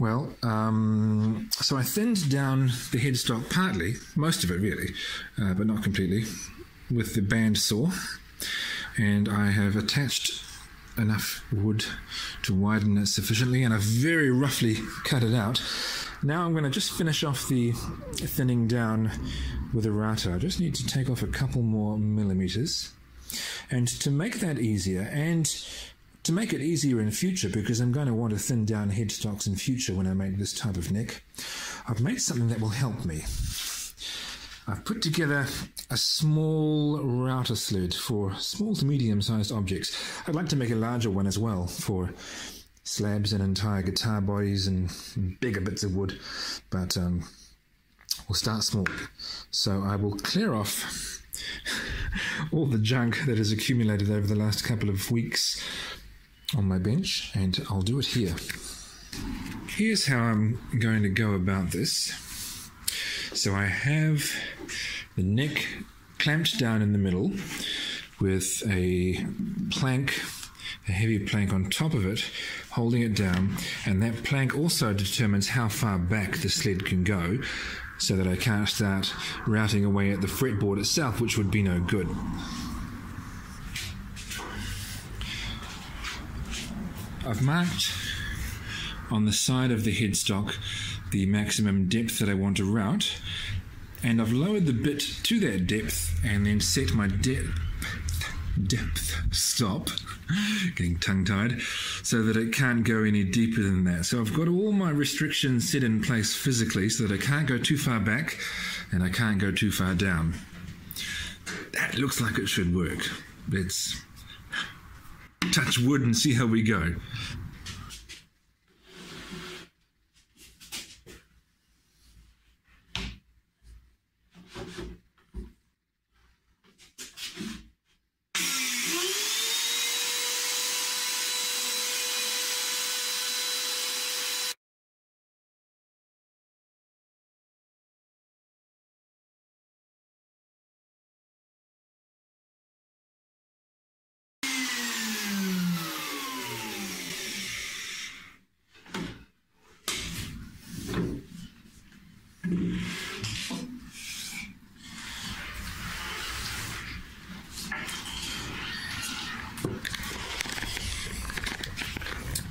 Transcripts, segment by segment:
So I thinned down the headstock partly, most of it really, but not completely, with the band saw, and I have attached enough wood to widen it sufficiently, and I've very roughly cut it out. Now I'm going to just finish off the thinning down with a router. I just need to take off a couple more millimeters, and to make that easier, and to make it easier in future, because I'm going to want to thin down headstocks in future when I make this type of neck, I've made something that will help me. I've put together a small router sled for small to medium-sized objects. I'd like to make a larger one as well for slabs and entire guitar bodies and bigger bits of wood, but we'll start small. So I will clear off all the junk that has accumulated over the last couple of weeks on my bench, and I'll do it here. Here's how I'm going to go about this. So I have the neck clamped down in the middle with a plank, a heavy plank on top of it, holding it down, and that plank also determines how far back the sled can go, so that I can't start routing away at the fretboard itself, which would be no good. I've marked on the side of the headstock the maximum depth that I want to route, and I've lowered the bit to that depth and then set my depth stop, getting tongue-tied, so that it can't go any deeper than that. So I've got all my restrictions set in place physically so that I can't go too far back and I can't go too far down. That looks like it should work. Let's touch wood and see how we go.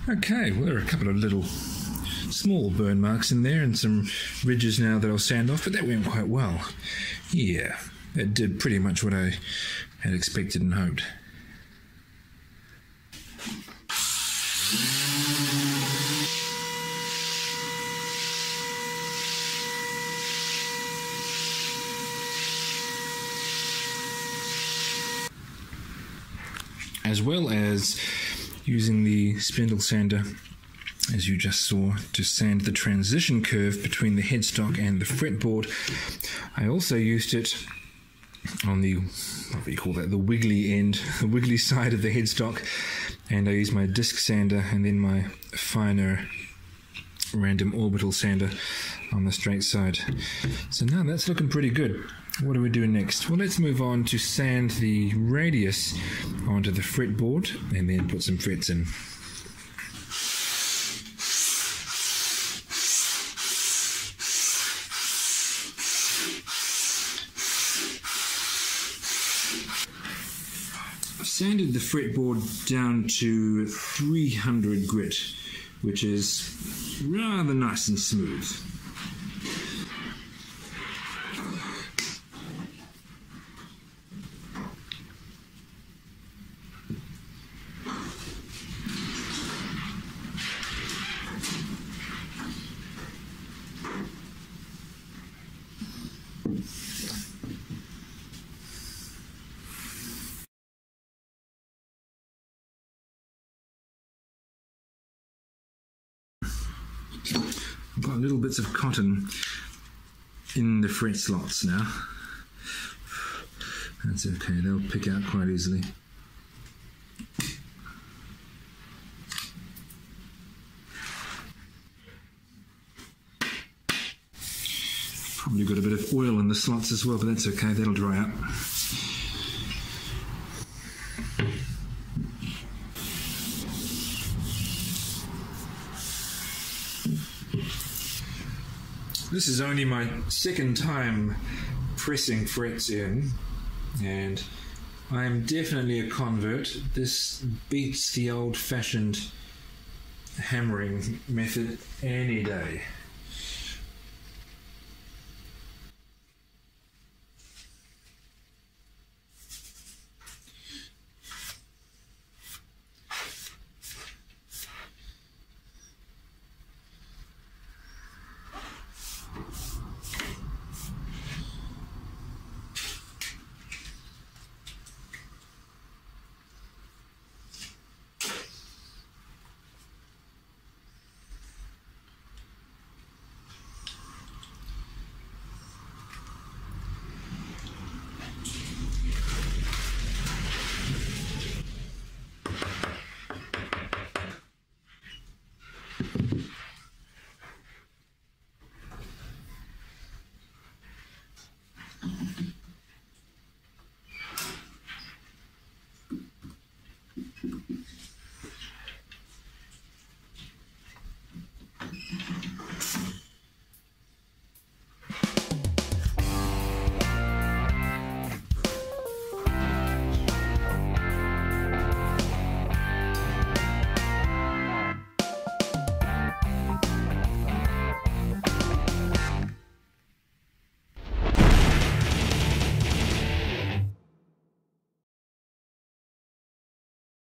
Okay, well, there are a couple of little small burn marks in there and some ridges now that I'll sand off, but that went quite well. Yeah, it did pretty much what I had expected and hoped. As well as using the spindle sander, as you just saw, to sand the transition curve between the headstock and the fretboard, I also used it on the, what do you call that, the wiggly end, the wiggly side of the headstock, and I used my disc sander and then my finer random orbital sander on the straight side. So now that's looking pretty good. What do we do next? Well, let's move on to sand the radius onto the fretboard and then put some frets in. I've sanded the fretboard down to 300 grit, which is rather nice and smooth. I've got little bits of cotton in the fret slots now. That's okay, they'll pick out quite easily. Probably got a bit of oil in the slots as well, but that's okay, that'll dry up. This is only my second time pressing frets in, and I am definitely a convert. This beats the old-fashioned hammering method any day.